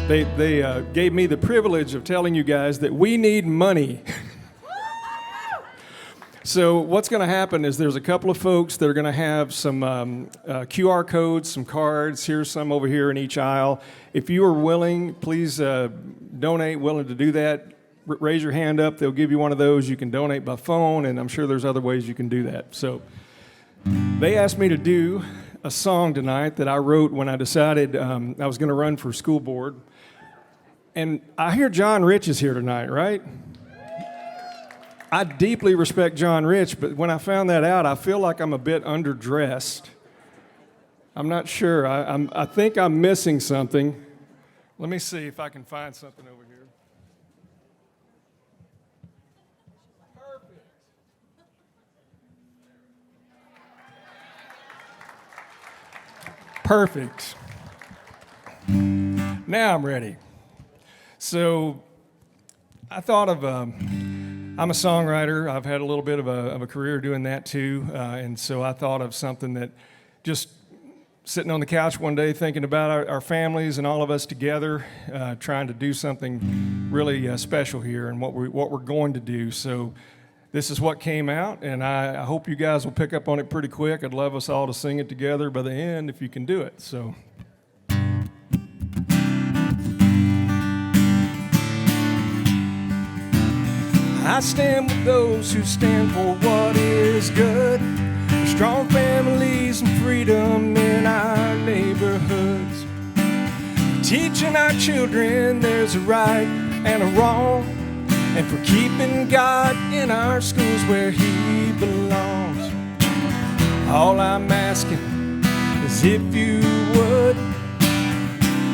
They gave me the privilege of telling you guys that we need money. So what's going to happen is there's a couple of folks that are going to have some QR codes, some cards. Here's some over here in each aisle. If you are willing, please donate, willing to do that. Raise your hand up. They'll give you one of those. You can donate by phone, and I'm sure there's other ways you can do that. So they asked me to do a song tonight that I wrote when I decided I was going to run for school board. And I hear John Rich is here tonight, right? I deeply respect John Rich, but when I found that out, I feel like I'm a bit underdressed. I'm not sure. I think I'm missing something. Let me see if I can find something over here. Perfect. Now I'm ready. So I thought of... I'm a songwriter. I've had a little bit of a career doing that too, and so I thought of something that just sitting on the couch one day thinking about our families and all of us together, trying to do something really special here and what we're going to do. So this is what came out, and I hope you guys will pick up on it pretty quick. I'd love us all to sing it together by the end if you can do it. So. I stand with those who stand for what is good, strong families and freedom in our neighborhoods, teaching our children there's a right and a wrong, and for keeping God in our schools where He belongs. All I'm asking is if you would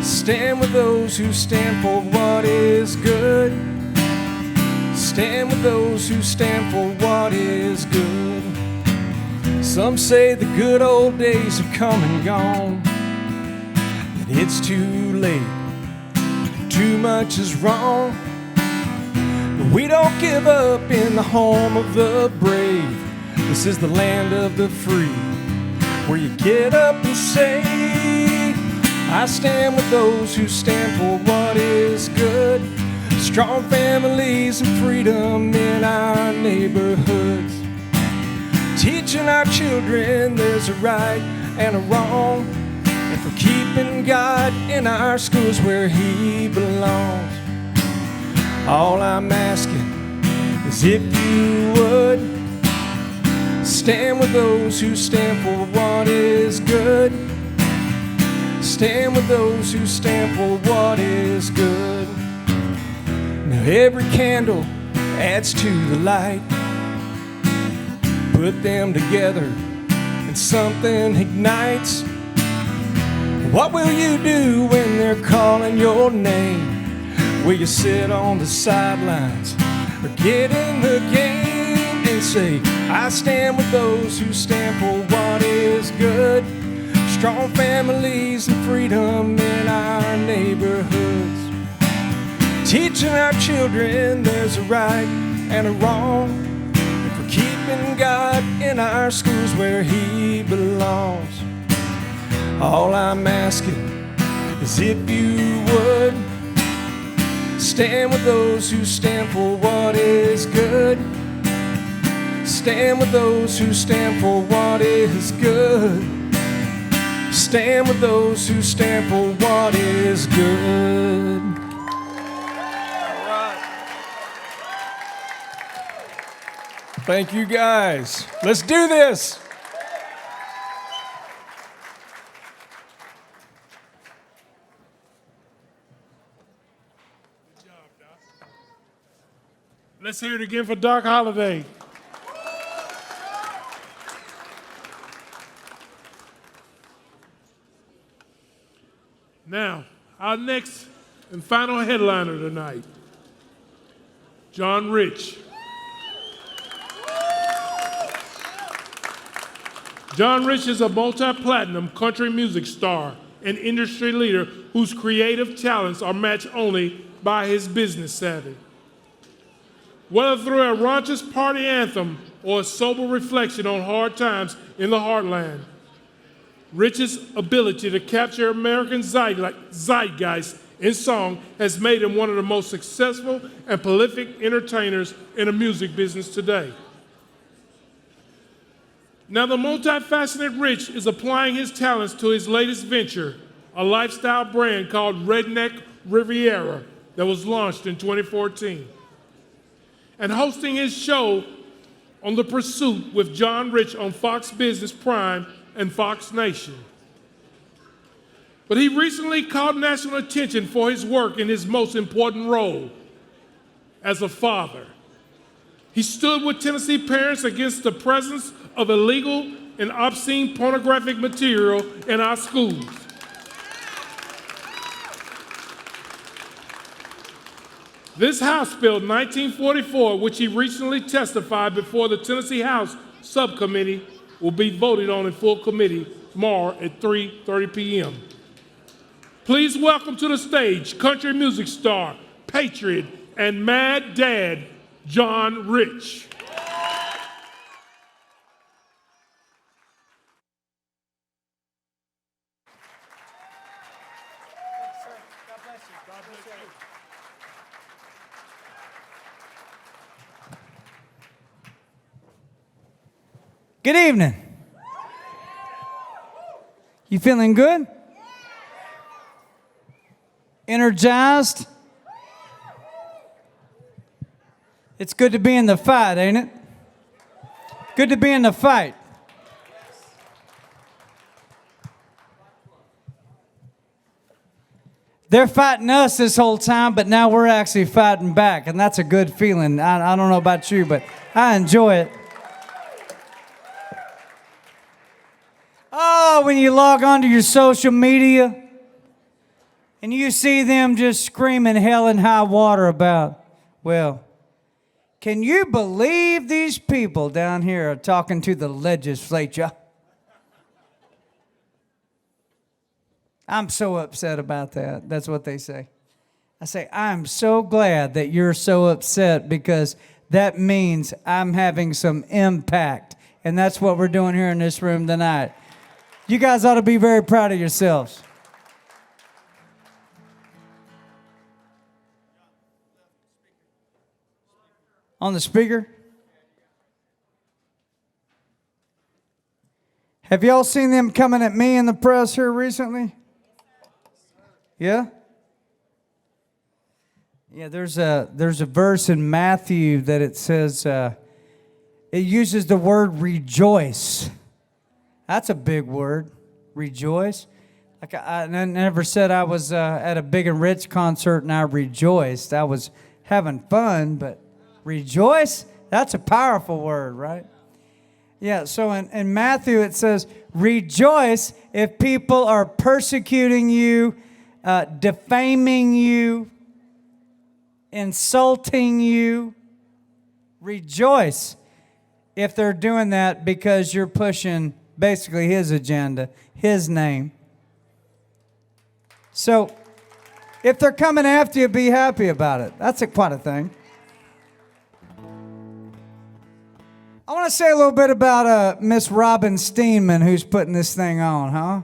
stand with those who stand for what is good. Stand with those who stand for what is good. Some say the good old days have come and gone, that it's too late, too much is wrong. But we don't give up in the home of the brave. This is the land of the free, where you get up and say, I stand with those who stand for what is good. Strong families and freedom in our neighborhoods, teaching our children there's a right and a wrong, and for keeping God in our schools where He belongs. All I'm asking is if you would stand with those who stand for what is good. Stand with those who stand for what is good. Now every candle adds to the light. Put them together and something ignites. What will you do when they're calling your name? Will you sit on the sidelines or get in the game and say, I stand with those who stand for what is good. Strong families and freedom in our neighborhoods, teaching our children there's a right and a wrong, and for keeping God in our schools where He belongs. All I'm asking is if you would stand with those who stand for what is good. Stand with those who stand for what is good. Stand with those who stand for what is good. Thank you, guys. Let's do this. Good job, Doc. Let's hear it again for Doc Holliday. Now, our next and final headliner tonight, John Rich. John Rich is a multi-platinum country music star and industry leader whose creative talents are matched only by his business savvy. Whether through a raucous party anthem or a sober reflection on hard times in the heartland, Rich's ability to capture American zeitgeist in song has made him one of the most successful and prolific entertainers in the music business today. Now, the multifaceted Rich is applying his talents to his latest venture, a lifestyle brand called Redneck Riviera that was launched in 2014. And hosting his show on The Pursuit with John Rich on Fox Business Prime and Fox Nation. But he recently caught national attention for his work in his most important role as a father. He stood with Tennessee parents against the presence of illegal and obscene pornographic material in our schools. This House Bill 1944, which he recently testified before the Tennessee House Subcommittee, will be voted on in full committee tomorrow at 3:30 p.m. Please welcome to the stage country music star, patriot, and mad dad, John Rich. Good evening. You feeling good? Energized? It's good to be in the fight, ain't it? Good to be in the fight. They're fighting us this whole time, but now we're actually fighting back, and that's a good feeling. I don't know about you, but I enjoy it. Oh, when you log onto your social media and you see them just screaming hell and high water about, well, can you believe these people down here are talking to the legislature? I'm so upset about that. That's what they say. I say, I'm so glad that you're so upset because that means I'm having some impact. And that's what we're doing here in this room tonight. You guys ought to be very proud of yourselves. On the speaker? Have y'all seen them coming at me in the press here recently? Yeah? Yeah, there's a verse in Matthew that it says, it uses the word rejoice. That's a big word, rejoice. Like I never said I was at a Big and Rich concert and I rejoiced. I was having fun, but rejoice, that's a powerful word, right? Yeah, so in Matthew it says, rejoice if people are persecuting you, defaming you, insulting you. Rejoice if they're doing that because you're pushing basically his agenda, his name. So if they're coming after you, be happy about it. That's quite a thing. I want to say a little bit about Miss Robin Steenman, who's putting this thing on, huh?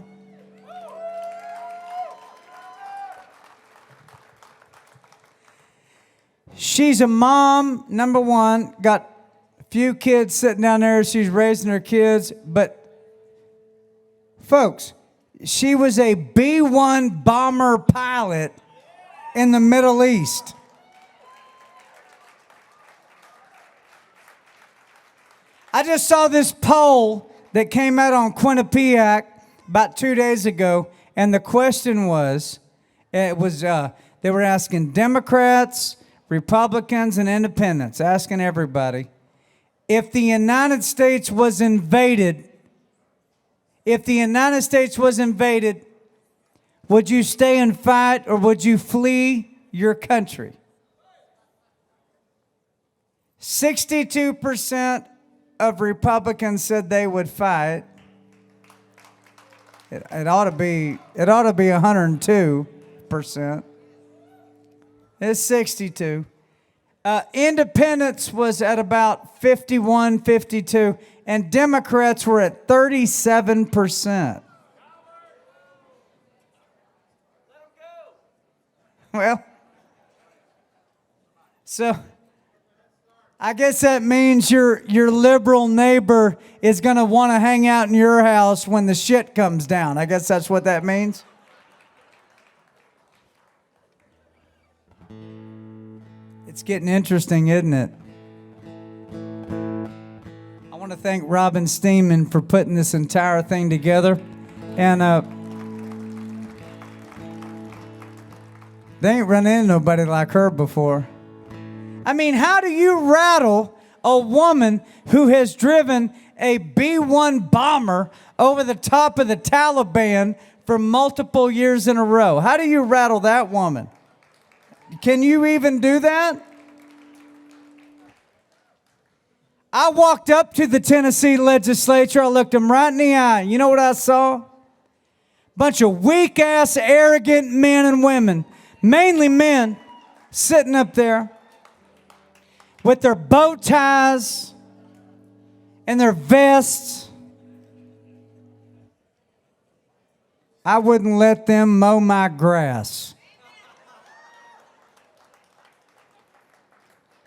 She's a mom, number one, got a few kids sitting down there. She's raising her kids. But, folks, she was a B-1 bomber pilot in the Middle East. I just saw this poll that came out on Quinnipiac about 2 days ago, and the question was, they were asking Democrats, Republicans, and independents, asking everybody, if the United States was invaded, would you stay and fight or would you flee your country? 62% of Republicans said they would fight. It ought to be 102%. It's 62. Independents was at about 51, 52, and Democrats were at 37%. Well, so I guess that means your liberal neighbor is going to want to hang out in your house when the shit comes down. I guess that's what that means. It's getting interesting, isn't it? I want to thank Robin Steeman for putting this entire thing together. And they ain't run into nobody like her before. I mean, how do you rattle a woman who has driven a B-1 bomber over the top of the Taliban for multiple years in a row? How do you rattle that woman? Can you even do that? I walked up to the Tennessee legislature. I looked them right in the eye. You know what I saw? Bunch of weak-ass, arrogant men and women, mainly men, sitting up there with their bow ties and their vests. I wouldn't let them mow my grass.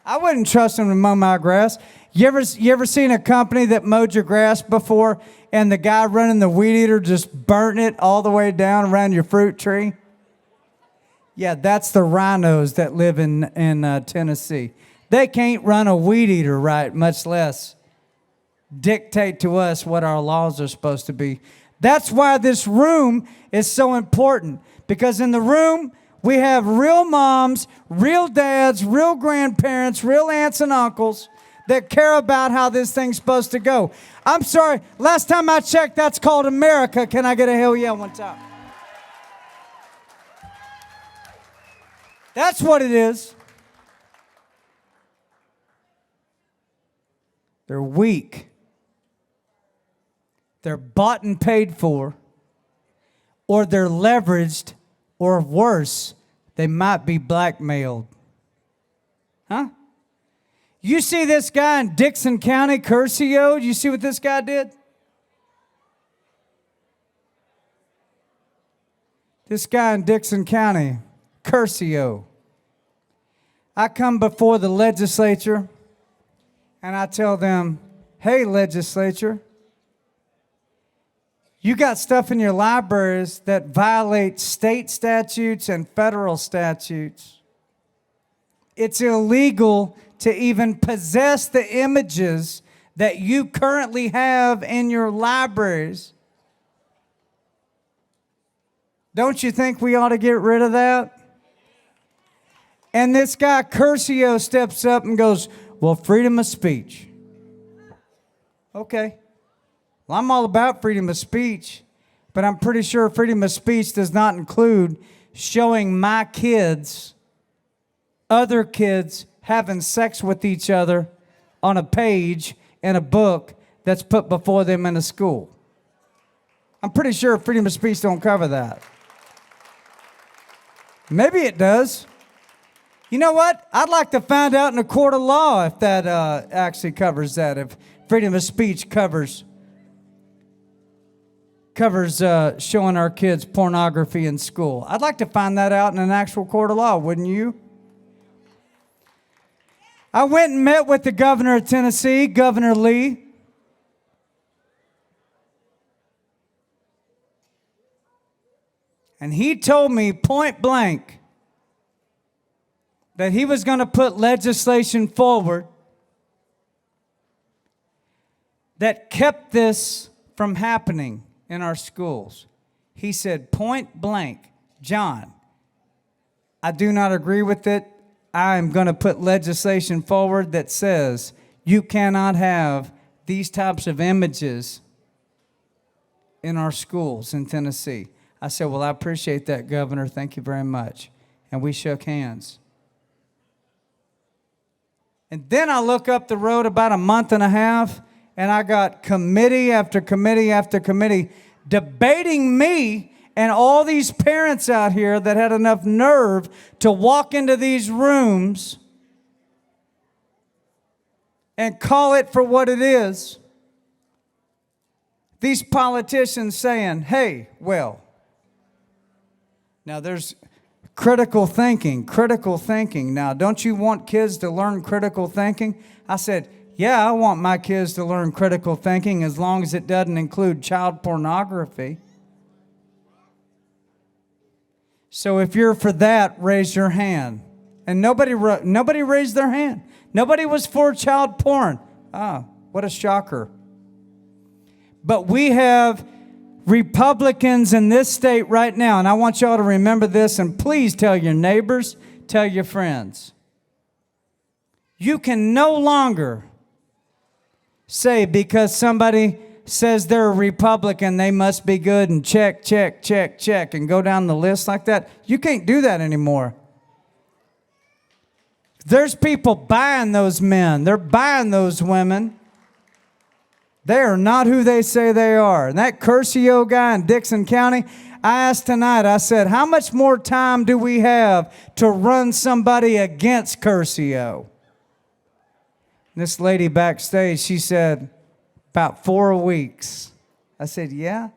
I wouldn't trust them to mow my grass. You ever seen a company that mowed your grass before and the guy running the weed eater just burnt it all the way down around your fruit tree? Yeah, that's the rhinos that live in Tennessee. They can't run a weed eater right, much less dictate to us what our laws are supposed to be. That's why this room is so important, because in the room we have real moms, real dads, real grandparents, real aunts and uncles that care about how this thing's supposed to go. I'm sorry, last time I checked, that's called America. Can I get a hell yeah one time? That's what it is. They're weak. They're bought and paid for, or they're leveraged, or worse, they might be blackmailed. Huh? You see this guy in Dixon County, Curcio? You see what this guy did? This guy in Dixon County, Curcio. I come before the legislature and I tell them, hey, legislature, you got stuff in your libraries that violate state statutes and federal statutes. It's illegal to even possess the images that you currently have in your libraries. Don't you think we ought to get rid of that? And this guy, Curcio, steps up and goes, well, freedom of speech. Okay. Well, I'm all about freedom of speech, but I'm pretty sure freedom of speech does not include showing my kids, other kids, having sex with each other on a page in a book that's put before them in a school. I'm pretty sure freedom of speech don't cover that. Maybe it does. You know what? I'd like to find out in a court of law if that actually covers that, if freedom of speech covers showing our kids pornography in school. I'd like to find that out in an actual court of law, wouldn't you? I went and met with the governor of Tennessee, Governor Lee. And he told me point blank that he was going to put legislation forward that kept this from happening in our schools. He said point blank, John, I do not agree with it. I am going to put legislation forward that says you cannot have these types of images in our schools in Tennessee. I said, well, I appreciate that, Governor. Thank you very much. And we shook hands. And then I look up the road about a month and a half, and I got committee after committee after committee debating me and all these parents out here that had enough nerve to walk into these rooms and call it for what it is. These politicians saying, hey, well, now there's Critical thinking, critical thinking. Now, don't you want kids to learn critical thinking? I said, yeah, I want my kids to learn critical thinking as long as it doesn't include child pornography. So if you're for that, raise your hand. And nobody raised their hand. Nobody was for child porn. Ah, what a shocker. But we have Republicans in this state right now, and I want y'all to remember this, and please tell your neighbors, tell your friends. You can no longer say because somebody says they're a Republican, they must be good, and check, check, check, check, and go down the list like that. You can't do that anymore. There's people buying those men. They're buying those women. They are not who they say they are. And that Curcio guy in Dixon County, I asked tonight, I said, how much more time do we have to run somebody against Curcio? This lady backstage, she said, about 4 weeks. I said, yeah.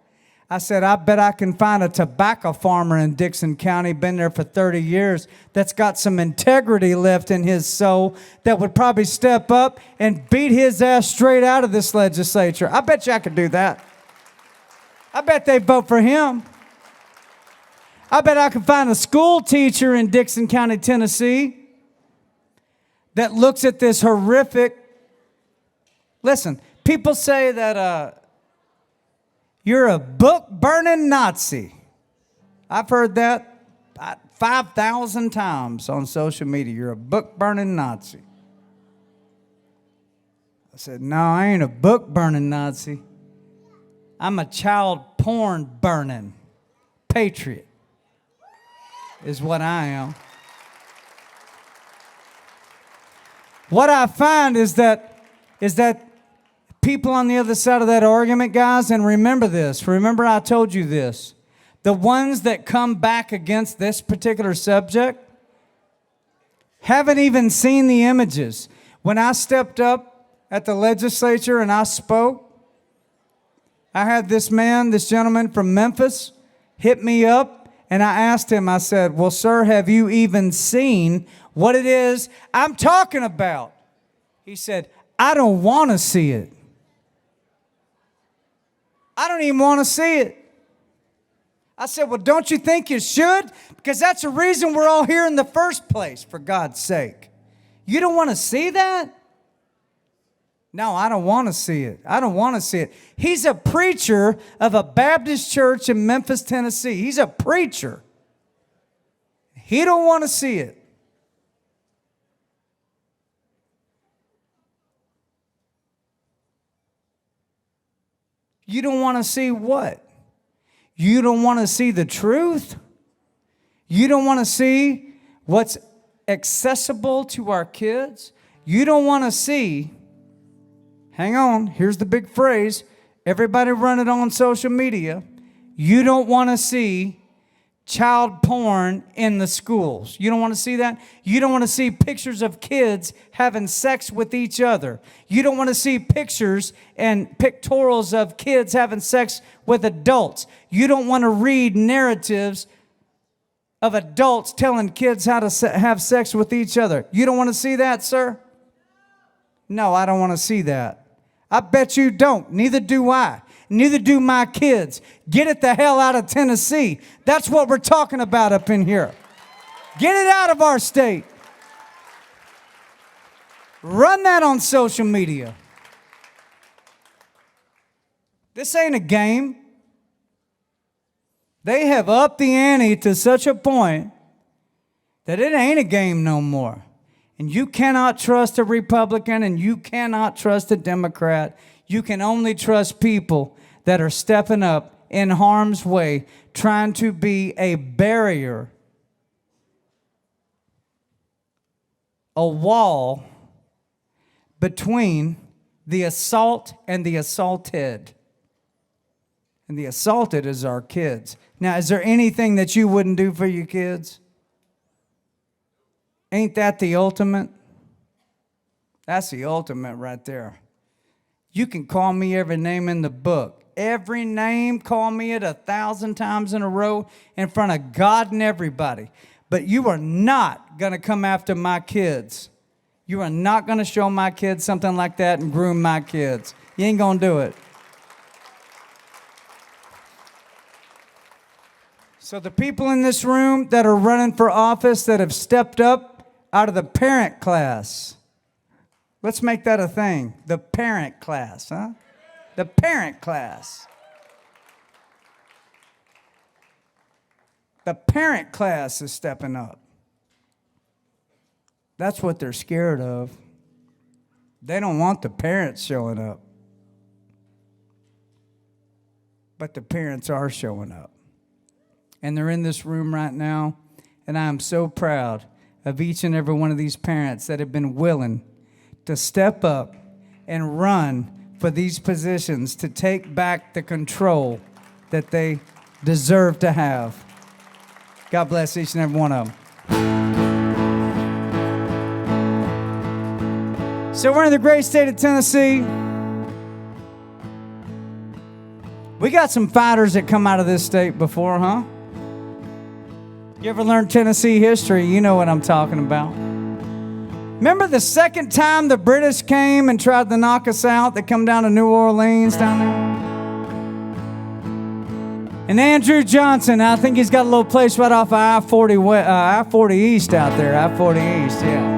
I said, I bet I can find a tobacco farmer in Dixon County, been there for 30 years, that's got some integrity left in his soul that would probably step up and beat his ass straight out of this legislature. I bet you I could do that. I bet they'd vote for him. I bet I could find a school teacher in Dixon County, Tennessee, that looks at this horrific. Listen, people say that you're a book-burning Nazi. I've heard that 5,000 times on social media. You're a book-burning Nazi. I said, no, I ain't a book-burning Nazi. I'm a child porn-burning patriot is what I am. What I find is that people on the other side of that argument, guys, and remember this. Remember I told you this. The ones that come back against this particular subject haven't even seen the images. When I stepped up at the legislature and I spoke, I had this gentleman from Memphis, hit me up, and I asked him, I said, well, sir, have you even seen what it is I'm talking about? He said, I don't want to see it. I don't even want to see it. I said, well, don't you think you should? Because that's the reason we're all here in the first place, for God's sake. You don't want to see that? No, I don't want to see it. I don't want to see it. He's a preacher of a Baptist church in Memphis, Tennessee. He's a preacher. He don't want to see it. You don't want to see what? You don't want to see the truth? You don't want to see what's accessible to our kids? You don't want to see, hang on, here's the big phrase. Everybody run it on social media. You don't want to see child porn in the schools. You don't want to see that? You don't want to see pictures of kids having sex with each other. You don't want to see pictures and pictorials of kids having sex with adults. You don't want to read narratives of adults telling kids how to have sex with each other. You don't want to see that, sir? No, I don't want to see that. I bet you don't. Neither do I. Neither do my kids. Get it the hell out of Tennessee. That's what we're talking about up in here. Get it out of our state. Run that on social media. This ain't a game. They have upped the ante to such a point that it ain't a game no more. And you cannot trust a Republican and you cannot trust a Democrat. You can only trust people that are stepping up in harm's way, trying to be a barrier, a wall between the assault and the assaulted. And the assaulted is our kids. Now, is there anything that you wouldn't do for your kids? Ain't that the ultimate? That's the ultimate right there. You can call me every name in the book. Every name, call me it 1,000 times in a row in front of God and everybody. But you are not going to come after my kids. You are not going to show my kids something like that and groom my kids. You ain't going to do it. So the people in this room that are running for office that have stepped up out of the parent class, let's make that a thing. The parent class, huh? The parent class. The parent class is stepping up. That's what they're scared of. They don't want the parents showing up. But the parents are showing up. And they're in this room right now. And I am so proud of each and every one of these parents that have been willing to step up and run for these positions to take back the control that they deserve to have. God bless each and every one of them. So we're in the great state of Tennessee. We got some fighters that come out of this state before, huh? You ever learned Tennessee history? You know what I'm talking about. Remember the second time the British came and tried to knock us out? They come down to New Orleans down there. And Andrew Johnson, I think he's got a little place right off of I-40 East out there. I-40 East, yeah.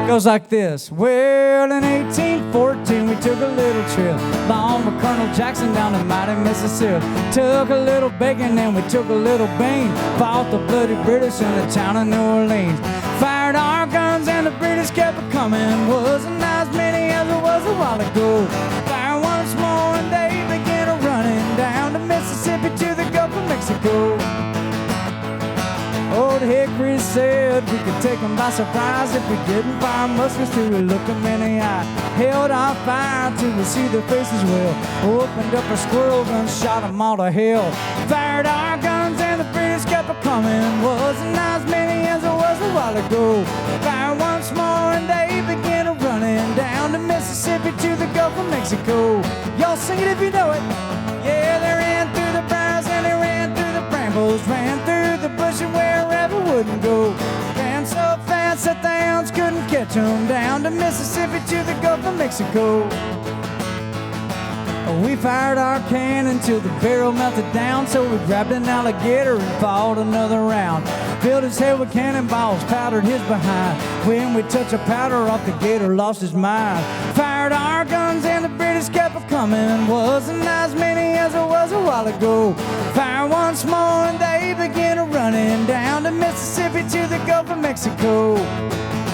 Goes like this. Well, in 1814, we took a little trip along with Colonel Jackson down to mighty Mississippi. Took a little bacon and we took a little bean. Fought the bloody British in the town of New Orleans. Fired our guns and the British kept coming. Wasn't as many as it was a while ago. Fire once more and they began running down the Mississippi to the Gulf of Mexico. Old Hickory said we could take them by surprise if we didn't fire muskets till we look them in the eye. Held our fire till we see their faces well. Opened up our squirrel guns, shot them all to hell. Fired our guns and the British kept coming. Wasn't as many as it was a while ago. Fire once more and they began running down the Mississippi to the Gulf of Mexico. Y'all sing it if you know it. Yeah, they ran through the briars and they ran through the brambles, ran through the bush and wherever wouldn't go. Ran so fast that the hounds couldn't catch them. Down to Mississippi to the Gulf of Mexico. We fired our cannon till the barrel melted down. So we grabbed an alligator and fought another round. Filled his head with cannonballs, powdered his behind. When we touched a powder off, the gator lost his mind. Fired our guns and the British kept coming. Wasn't as many as it was a while ago. Fire once more and they began running down the Mississippi to the Gulf of Mexico.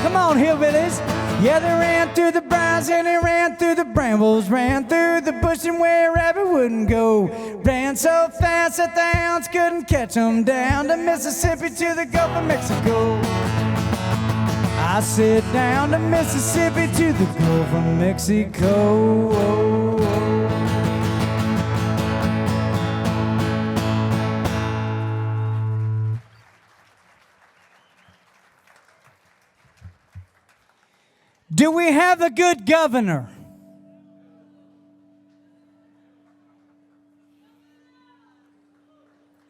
Come on, hillbillies. Yeah, they ran through the briars and they ran through the brambles, ran through the bush and wherever wouldn't go. Ran so fast that the hounds couldn't catch them. Down to Mississippi to the Gulf of Mexico. I said down to Mississippi to the Gulf of Mexico. Do we have a good governor?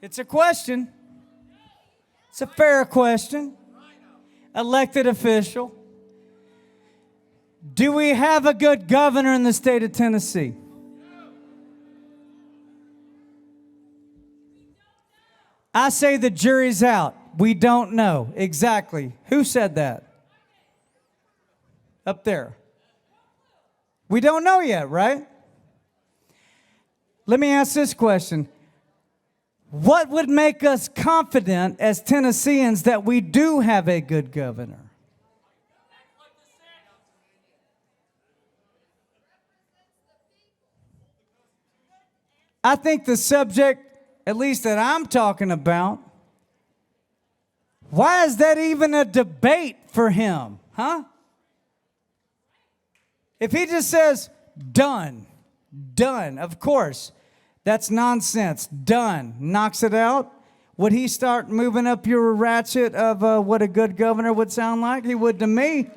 It's a question. It's a fair question. Elected official. Do we have a good governor in the state of Tennessee? I say the jury's out. We don't know exactly. Who said that? Up there. We don't know yet, right? Let me ask this question. What would make us confident as Tennesseans that we do have a good governor? I think the subject, at least that I'm talking about, why is that even a debate for him, huh? If he just says, done, of course, that's nonsense. Done, knocks it out. Would he start moving up your ratchet of what a good governor would sound like? He would to me.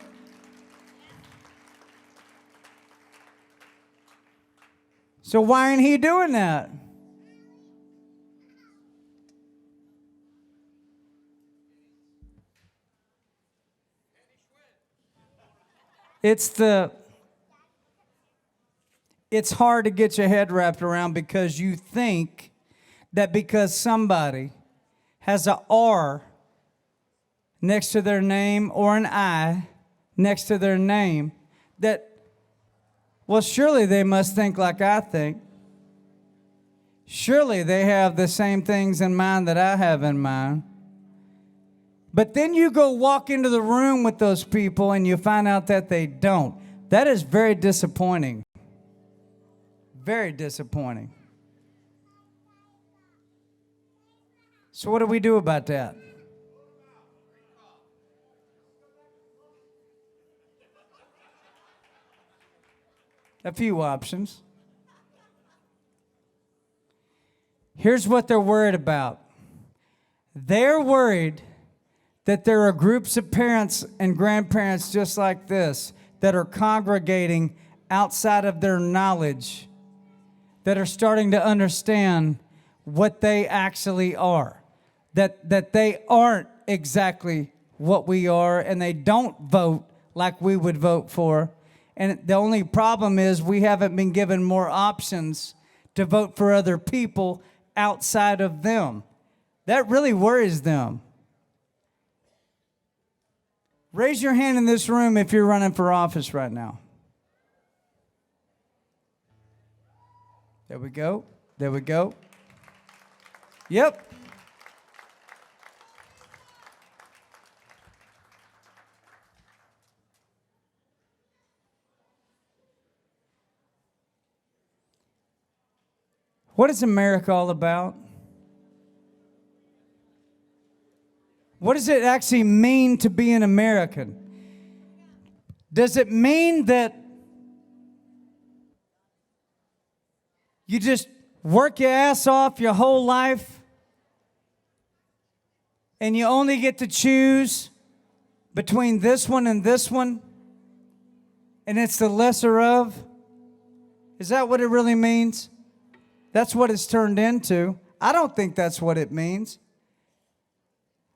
So why ain't he doing that? It's hard to get your head wrapped around because you think that because somebody has an R next to their name or an I next to their name, that, well, surely they must think like I think. Surely they have the same things in mind that I have in mind. But then you go walk into the room with those people and you find out that they don't. That is very disappointing. Very disappointing. So what do we do about that? A few options. Here's what they're worried about. They're worried that there are groups of parents and grandparents just like this that are congregating outside of their knowledge, that are starting to understand what they actually are, that they aren't exactly what we are, and they don't vote like we would vote for. And the only problem is we haven't been given more options to vote for other people outside of them. That really worries them. Raise your hand in this room if you're running for office right now. There we go. There we go. Yep. What is America all about? What does it actually mean to be an American? Does it mean that you just work your ass off your whole life and you only get to choose between this one and this one, and it's the lesser of? Is that what it really means? That's what it's turned into. I don't think that's what it means.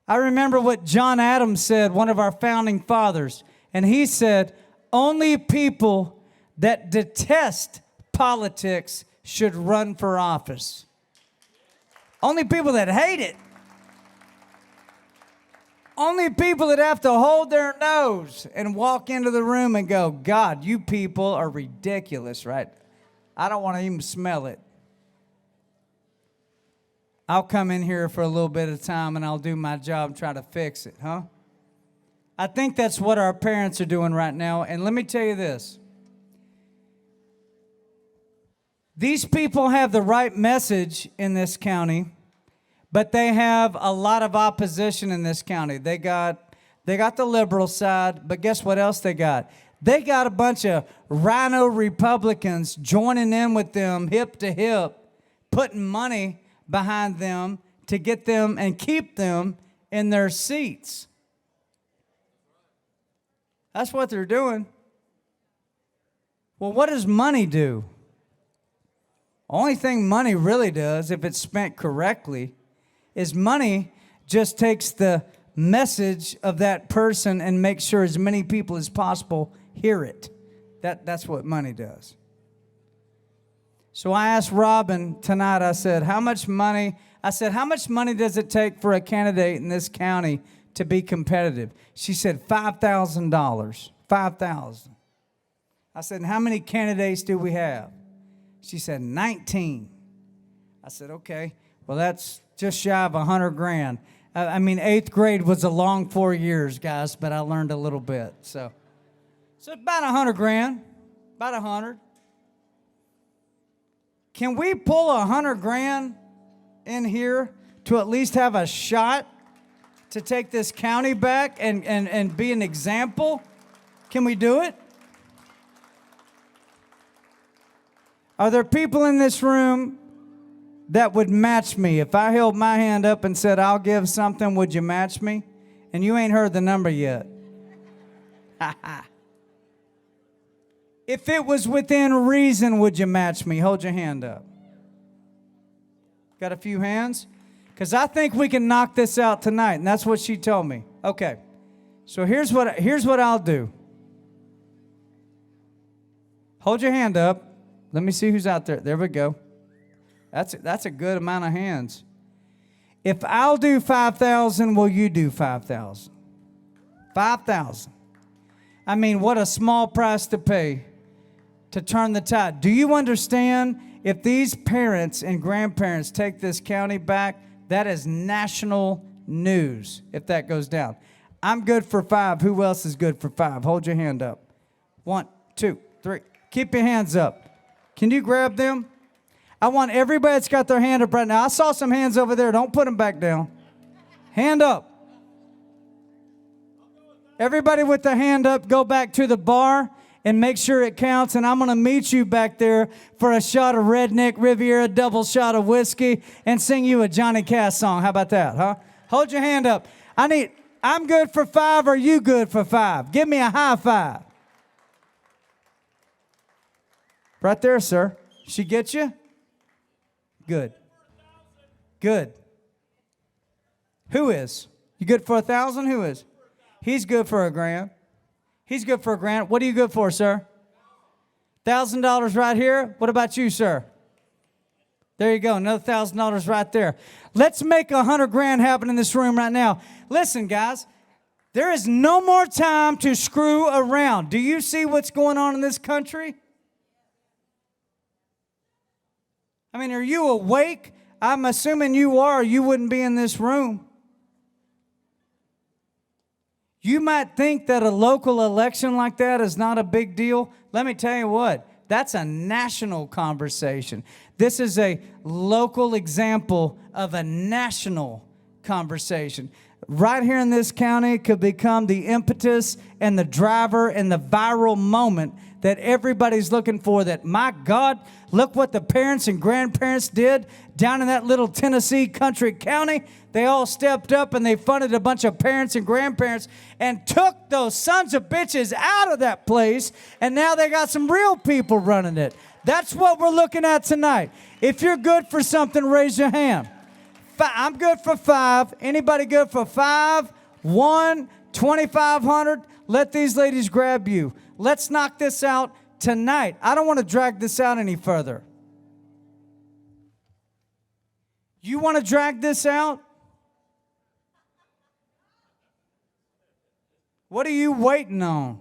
I remember what John Adams said, one of our founding fathers, and he said, only people that detest politics should run for office. Only people that hate it. Only people that have to hold their nose and walk into the room and go, God, you people are ridiculous, right? I don't want to even smell it. I'll come in here for a little bit of time and I'll do my job and try to fix it, huh? I think that's what our parents are doing right now. And let me tell you this. These people have the right message in this county, but they have a lot of opposition in this county. They got the liberal side, but guess what else they got? They got a bunch of rhino Republicans joining in with them hip to hip, putting money behind them to get them and keep them in their seats. That's what they're doing. Well, what does money do? Only thing money really does, if it's spent correctly, is money just takes the message of that person and makes sure as many people as possible hear it. That's what money does. So I asked Robin tonight, I said, how much money does it take for a candidate in this county to be competitive? She said $5,000. $5,000. I said, and how many candidates do we have? She said 19. I said, okay, well, that's just shy of $100,000. I mean, 8th grade was a long 4 years, guys, but I learned a little bit. So about $100,000, about 100. Can we pull $100,000 in here to at least have a shot to take this county back and be an example? Can we do it? Are there people in this room that would match me? If I held my hand up and said, I'll give something, would you match me? And you ain't heard the number yet. If it was within reason, would you match me? Hold your hand up. Got a few hands? Because I think we can knock this out tonight, and that's what she told me. Okay, so here's what I'll do. Hold your hand up. Let me see who's out there. There we go. That's a good amount of hands. If I'll do 5,000, will you do 5,000? 5,000. I mean, what a small price to pay to turn the tide. Do you understand? If these parents and grandparents take this county back, that is national news if that goes down. I'm good for 5. Who else is good for 5? Hold your hand up. 1, 2, 3. Keep your hands up. Can you grab them? I want everybody that's got their hand up right now. I saw some hands over there. Don't put them back down. Hand up. Everybody with their hand up, go back to the bar and make sure it counts. And I'm going to meet you back there for a shot of Redneck Riviera, double shot of whiskey, and sing you a Johnny Cash song. How about that, huh? Hold your hand up. I'm good for 5. Are you good for 5? Give me a high five. Right there, sir. She get you? Good. Good. Who is? You good for 1,000? Who is? He's good for $1,000. He's good for $1,000. What are you good for, sir? $1,000 right here. What about you, sir? There you go. Another $1,000 right there. Let's make $100,000 happen in this room right now. Listen, guys. There is no more time to screw around. Do you see what's going on in this country? I mean, are you awake? I'm assuming you are. You wouldn't be in this room. You might think that a local election like that is not a big deal. Let me tell you what. That's a national conversation. This is a local example of a national conversation. Right here in this county could become the impetus and the driver and the viral moment that everybody's looking for. That, my God, look what the parents and grandparents did down in that little Tennessee country county. They all stepped up and they funded a bunch of parents and grandparents and took those sons of bitches out of that place. And now they got some real people running it. That's what we're looking at tonight. If you're good for something, raise your hand. I'm good for 5. Anybody good for 5? 1, 2,500. Let these ladies grab you. Let's knock this out tonight. I don't want to drag this out any further. You want to drag this out? What are you waiting on?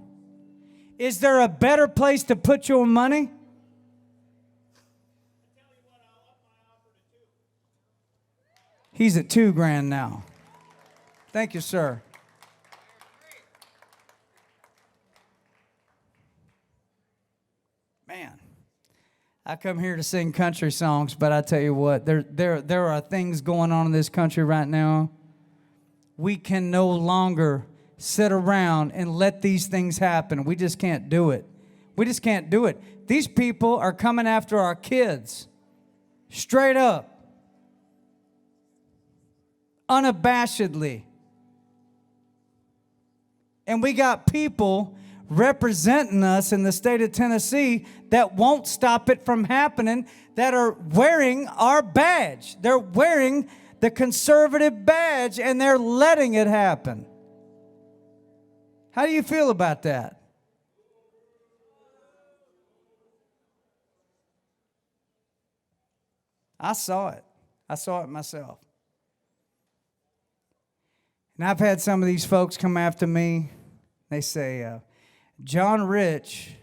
Is there a better place to put your money? He's at $2,000 now. Thank you, sir. Man, I come here to sing country songs, but I tell you what, there are things going on in this country right now. We can no longer sit around and let these things happen. We just can't do it. We just can't do it. These people are coming after our kids. Straight up. Unabashedly. And we got people representing us in the state of Tennessee that won't stop it from happening, that are wearing our badge. They're wearing the conservative badge and they're letting it happen. How do you feel about that? I saw it. I saw it myself. And I've had some of these folks come after me. They say, John Rich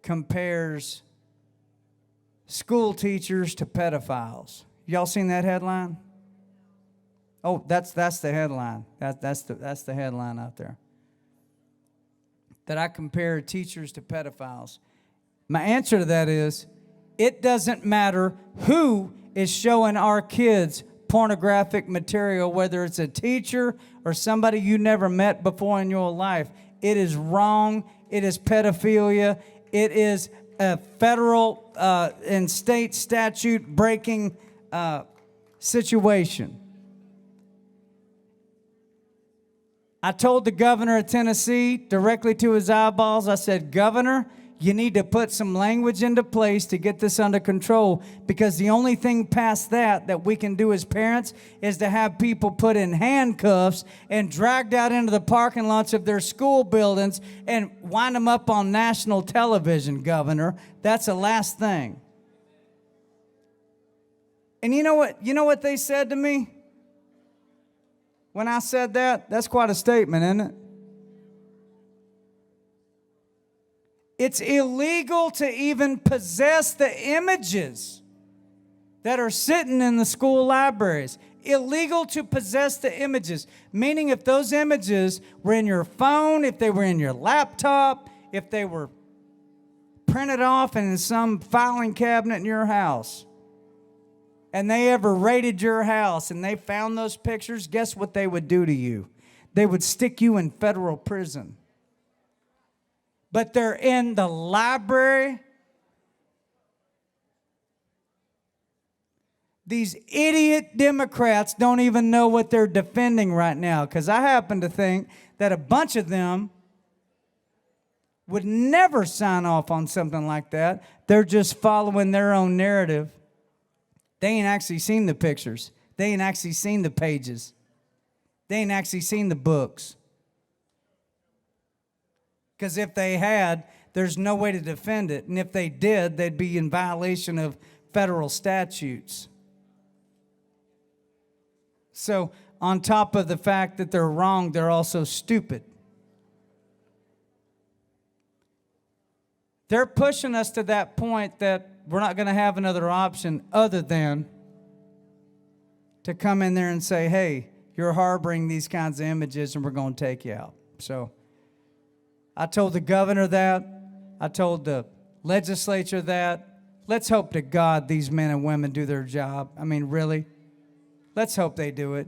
compares school teachers to pedophiles. Y'all seen that headline? Oh, that's the headline. That's the headline out there. That I compare teachers to pedophiles. My answer to that is, it doesn't matter who is showing our kids pornographic material, whether it's a teacher or somebody you never met before in your life. It is wrong. It is pedophilia. It is a federal and state statute breaking situation. I told the governor of Tennessee directly to his eyeballs, I said, Governor, You need to put some language into place to get this under control, because the only thing past that we can do as parents is to have people put in handcuffs and dragged out into the parking lots of their school buildings and wind them up on national television, Governor. That's the last thing. And you know what? You know what they said to me? When I said that, that's quite a statement, isn't it? It's illegal to even possess the images that are sitting in the school libraries. Illegal to possess the images. Meaning if those images were in your phone, if they were in your laptop, if they were printed off and in some filing cabinet in your house, and they ever raided your house and they found those pictures, guess what they would do to you? They would stick you in federal prison. But they're in the library. These idiot Democrats don't even know what they're defending right now, because I happen to think that a bunch of them would never sign off on something like that. They're just following their own narrative. They ain't actually seen the pictures. They ain't actually seen the pages. They ain't actually seen the books. Because if they had, there's no way to defend it. And if they did, they'd be in violation of federal statutes. So, on top of the fact that they're wrong, they're also stupid. They're pushing us to that point that we're not going to have another option other than to come in there and say, hey, you're harboring these kinds of images and we're going to take you out. So I told the governor that. I told the legislature that. Let's hope to God these men and women do their job. I mean, really? Let's hope they do it.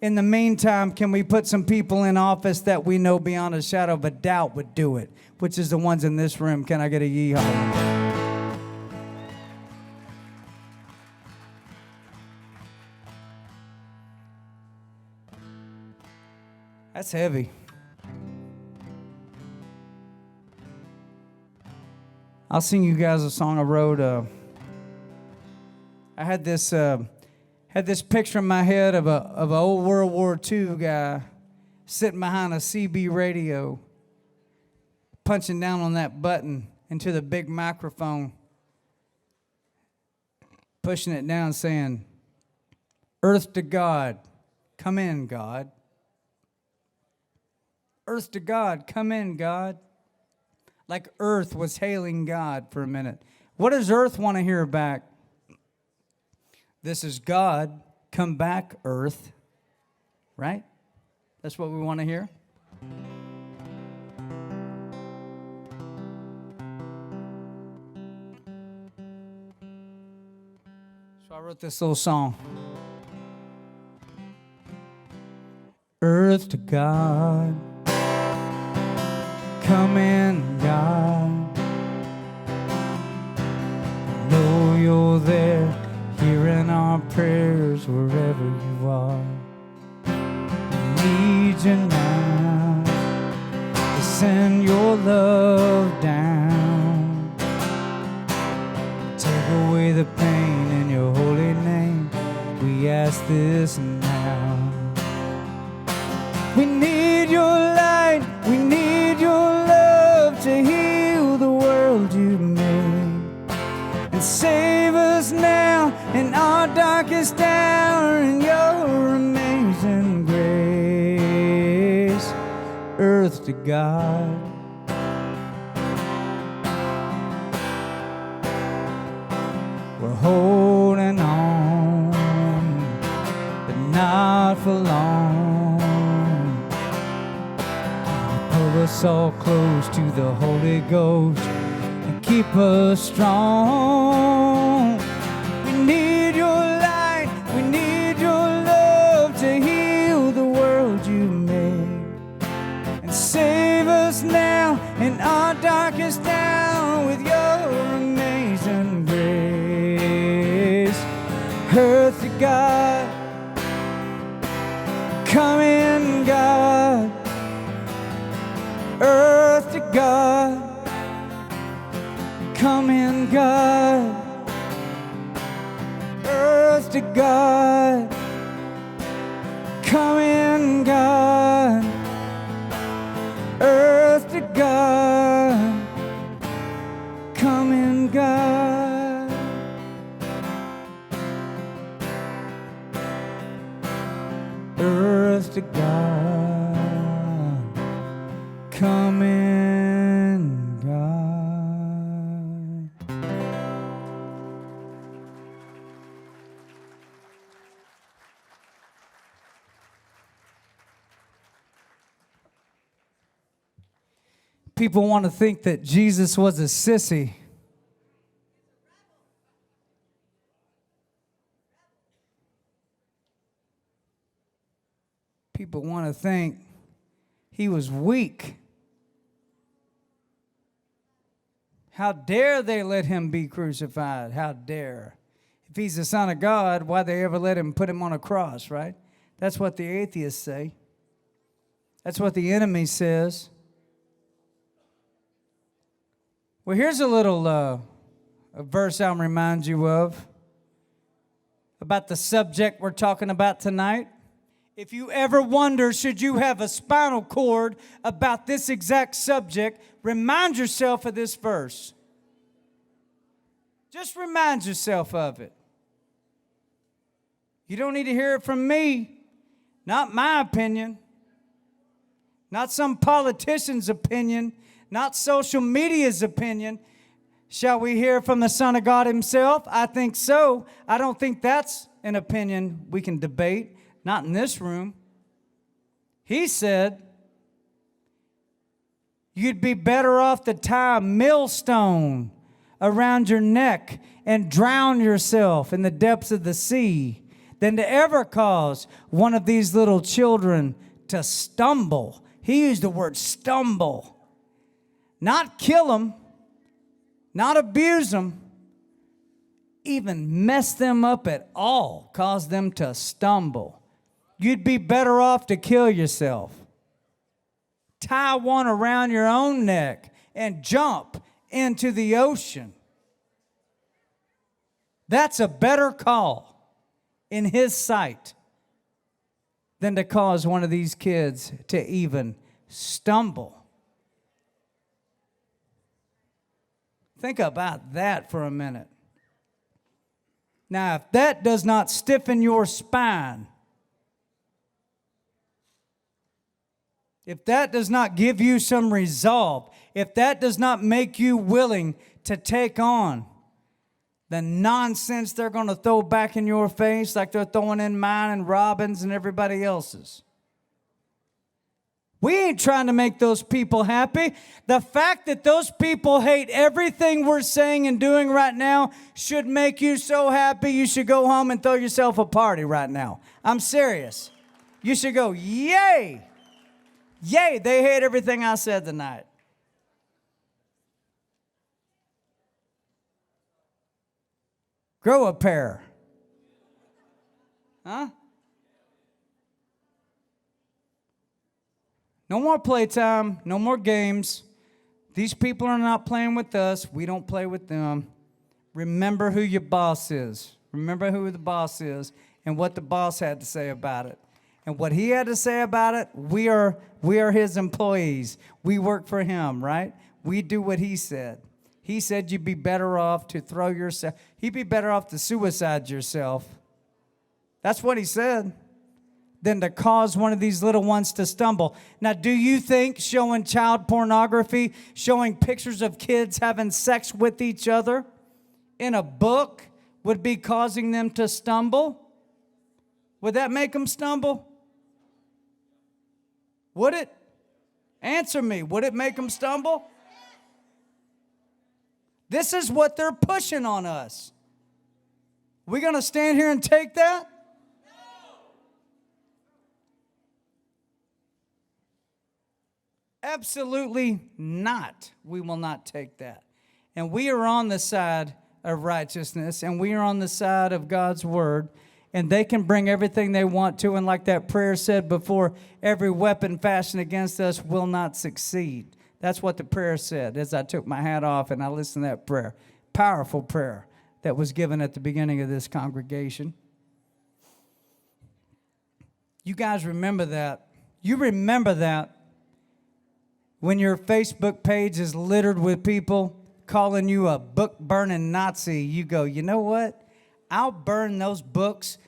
In the meantime, can we put some people in office that we know beyond a shadow of a doubt would do it, which is the ones in this room? Can I get a yee-haw? That's heavy. I'll sing you guys a song I wrote. I had this picture in my head of an old World War II guy sitting behind a CB radio, punching down on that button into the big microphone, pushing it down, saying, "Earth to God, come in, God. Earth to God, come in, God." Like Earth was hailing God for a minute. What does Earth want to hear back? This is God, come back, Earth. Right? That's what we want to hear. So I wrote this little song. Earth to God, come in, God. I know you're there, hearing our prayers wherever you are. We need you now to send your love down. Take away the pain in your holy name. We ask this now. We need your light, we need your love to heal the world you made. And save us now in our darkest hour in your amazing grace. Earth to God. We're holding on, but not for long. Pull us all close to the Holy Ghost and keep us strong. We need your light, we need your love to heal the world you made. And save us now in our darkest hour with your amazing grace. Earth to God, come in, God. Earth to God, God, earth to God, come in God, earth to God, come in God. Earth to God, come in God. People want to think that Jesus was a sissy. People want to think he was weak. How dare they let him be crucified? How dare? If he's the Son of God, why'd they ever let him put him on a cross, right? That's what the atheists say. That's what the enemy says. Well, here's a little a verse I'll remind you of about the subject we're talking about tonight. If you ever wonder, should you have a spinal cord about this exact subject, remind yourself of this verse. Just remind yourself of it. You don't need to hear it from me, not my opinion, not some politician's opinion, not social media's opinion. Shall we hear from the Son of God himself? I think so. I don't think that's an opinion we can debate. Not in this room. He said, you'd be better off to tie a millstone around your neck and drown yourself in the depths of the sea than to ever cause one of these little children to stumble. He used the word stumble. Not kill them, not abuse them, even mess them up at all, cause them to stumble. You'd be better off to kill yourself. Tie one around your own neck and jump into the ocean. That's a better call in his sight than to cause one of these kids to even stumble. Think about that for a minute. Now, if that does not stiffen your spine, if that does not give you some resolve, if that does not make you willing to take on the nonsense they're going to throw back in your face like they're throwing in mine and Robin's and everybody else's. We ain't trying to make those people happy. The fact that those people hate everything we're saying and doing right now should make you so happy you should go home and throw yourself a party right now. I'm serious. You should go, yay! Yay, they hate everything I said tonight. Grow a pair. Huh? No more playtime, no more games. These people are not playing with us. We don't play with them. Remember who your boss is. Remember who the boss is and what the boss had to say about it. And what he had to say about it, we are his employees. We work for him, right? We do what he said. He said you'd be better off to throw yourself. He'd be better off to suicide yourself. That's what he said. Than to cause one of these little ones to stumble. Now, do you think showing child pornography, showing pictures of kids having sex with each other in a book would be causing them to stumble? Would that make them stumble? Would it? Answer me. Would it make them stumble? This is what they're pushing on us. We going to stand here and take that? Absolutely not. We will not take that. And we are on the side of righteousness, and we are on the side of God's word, and they can bring everything they want to, and like that prayer said before, every weapon fashioned against us will not succeed. That's what the prayer said as I took my hat off and I listened to that prayer. Powerful prayer that was given at the beginning of this congregation. You guys remember that. You remember that when your Facebook page is littered with people calling you a book-burning Nazi. You go, you know what? I'll burn those books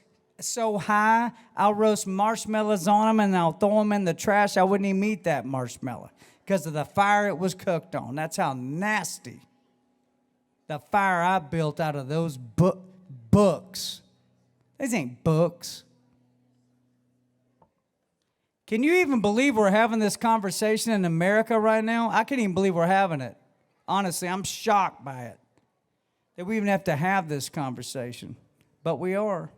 so high, I'll roast marshmallows on them and I'll throw them in the trash. I wouldn't even eat that marshmallow because of the fire it was cooked on. That's how nasty the fire I built out of those books. These ain't books. Can you even believe we're having this conversation in America right now? I can't even believe we're having it. Honestly, I'm shocked by it, that we even have to have this conversation. But we are.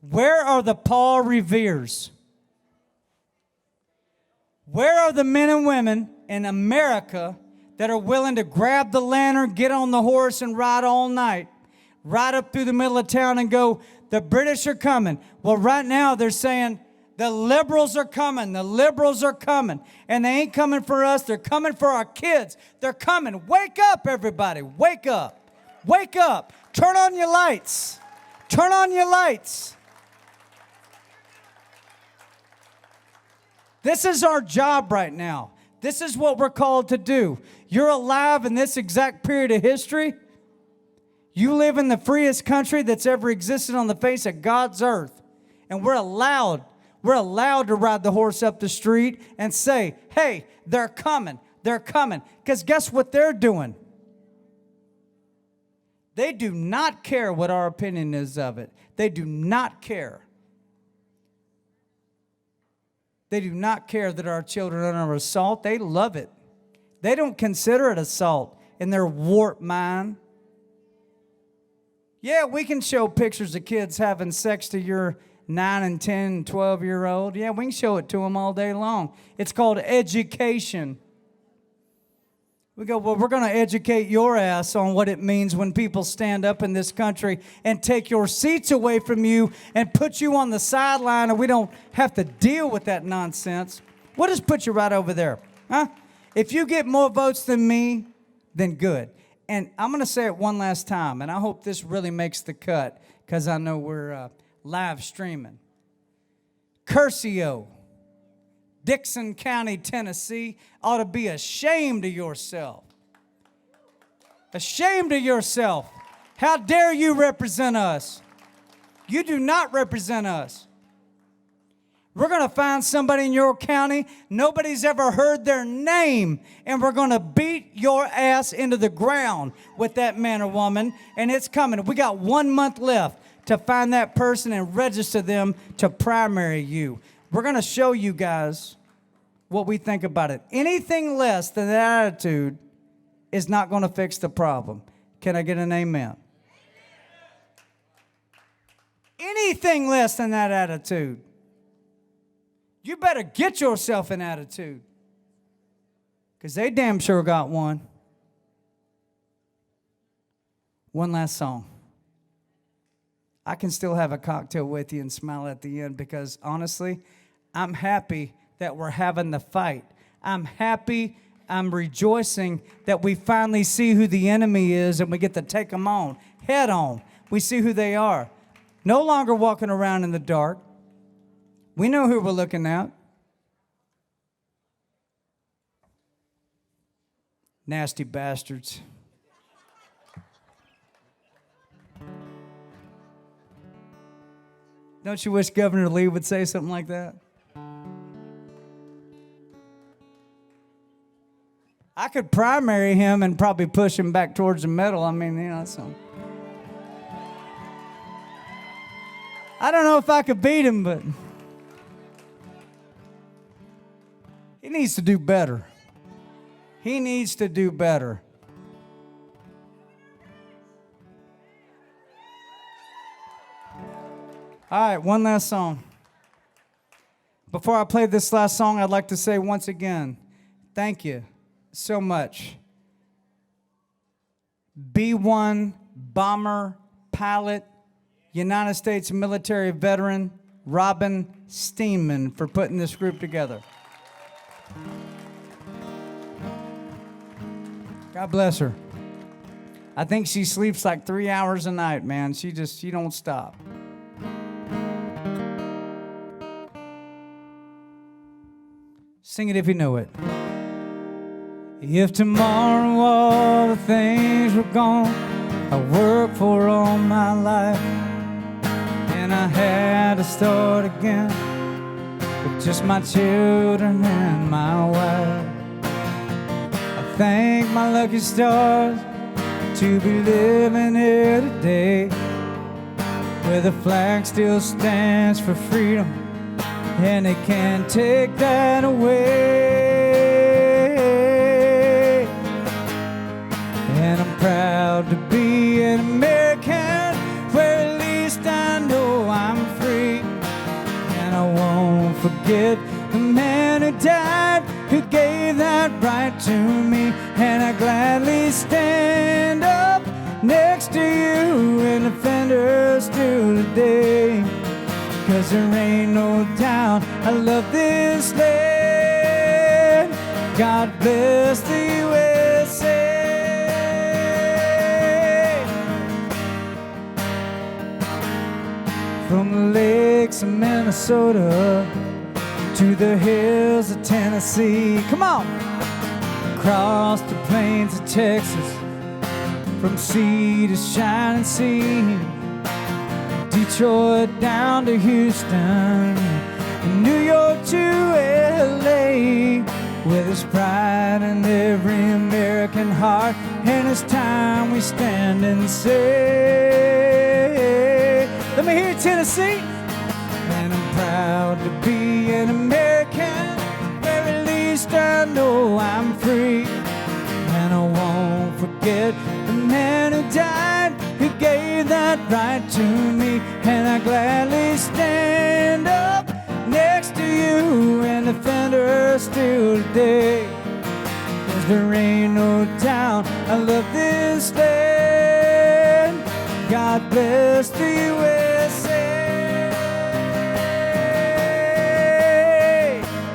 Where are the Paul Reveres? Where are the men and women in America that are willing to grab the lantern, get on the horse, and ride all night, ride up through the middle of town and go, the British are coming? Well, right now they're saying, the liberals are coming. The liberals are coming. And they ain't coming for us. They're coming for our kids. They're coming. Wake up, everybody. Wake up. Wake up. Turn on your lights. Turn on your lights. This is our job right now. This is what we're called to do. You're alive in this exact period of history. You live in the freest country that's ever existed on the face of God's earth. And we're allowed to ride the horse up the street and say, hey, they're coming. They're coming. Because guess what they're doing? They do not care what our opinion is of it. They do not care. They do not care that our children are under assault. They love it. They don't consider it assault in their warped mind. Yeah, we can show pictures of kids having sex to your 9 and 10 and 12-year-old. Yeah, we can show it to them all day long. It's called education. We go, well, we're going to educate your ass on what it means when people stand up in this country and take your seats away from you and put you on the sideline, and we don't have to deal with that nonsense. We'll just put you right over there. Huh? If you get more votes than me, then good. And I'm going to say it one last time, and I hope this really makes the cut because I know we're live streaming. Curcio, Dixon County, Tennessee, ought to be ashamed of yourself. Ashamed of yourself. How dare you represent us? You do not represent us. We're going to find somebody in your county, nobody's ever heard their name, and we're going to beat your ass into the ground with that man or woman, and it's coming. We got 1 month left to find that person and register them to primary you. We're going to show you guys what we think about it. Anything less than that attitude is not going to fix the problem. Can I get an amen? Anything less than that attitude. You better get yourself an attitude, because they damn sure got one. One last song. I can still have a cocktail with you and smile at the end, because honestly, I'm happy that we're having the fight. I'm happy, I'm rejoicing that we finally see who the enemy is and we get to take them on, head on. We see who they are. No longer walking around in the dark. We know who we're looking at. Nasty bastards. Don't you wish Governor Lee would say something like that? I could primary him and probably push him back towards the middle. I mean, you know, so. I don't know if I could beat him, but he needs to do better. He needs to do better. All right, one last song. Before I play this last song, I'd like to say once again, thank you so much. B-1 bomber pilot, United States military veteran, Robin Steenman, for putting this group together. God bless her. I think she sleeps like 3 hours a night, man. She don't stop. Sing it if you know it. If tomorrow all the things were gone I worked for all my life, and I had to start again with just my children and my wife, I thank my lucky stars to be living here today, where the flag still stands for freedom, and they can't take that away. And I'm proud to be an American, where at least I know I'm free. And I won't forget the man who died, who gave that right to me. And I gladly stand up next to you and defend her still today. 'Cause there ain't no doubt I love this land. God bless the USA. From the lakes of Minnesota to the hills of Tennessee, come on! Across the plains of Texas, from sea to shining sea, Detroit down to Houston, and New York to LA, with there's pride in every American heart, and it's time we stand and say, let me hear Tennessee. And I'm proud to be an American, where at least I know I'm free. And I won't forget the man who died, who gave that right to me. And I gladly stand up next to you and defend her still today. 'Cause there ain't no doubt I love this land. God bless the USA.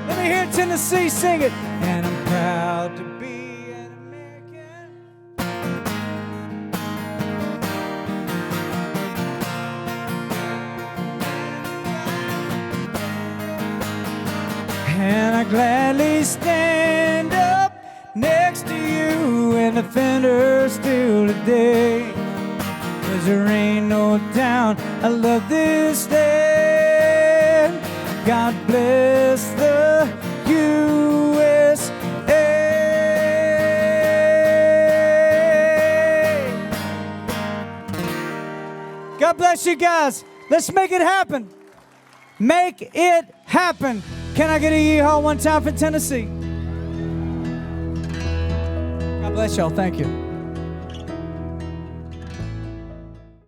Let me hear Tennessee sing it. And I'm proud to be an American. And I gladly stand up next to you and defend her still today. 'Cause there ain't no doubt I love this land. God bless the USA. God bless you guys. Let's make it happen. Make it happen. Can I get a yeehaw one time for Tennessee? God bless y'all. Thank you.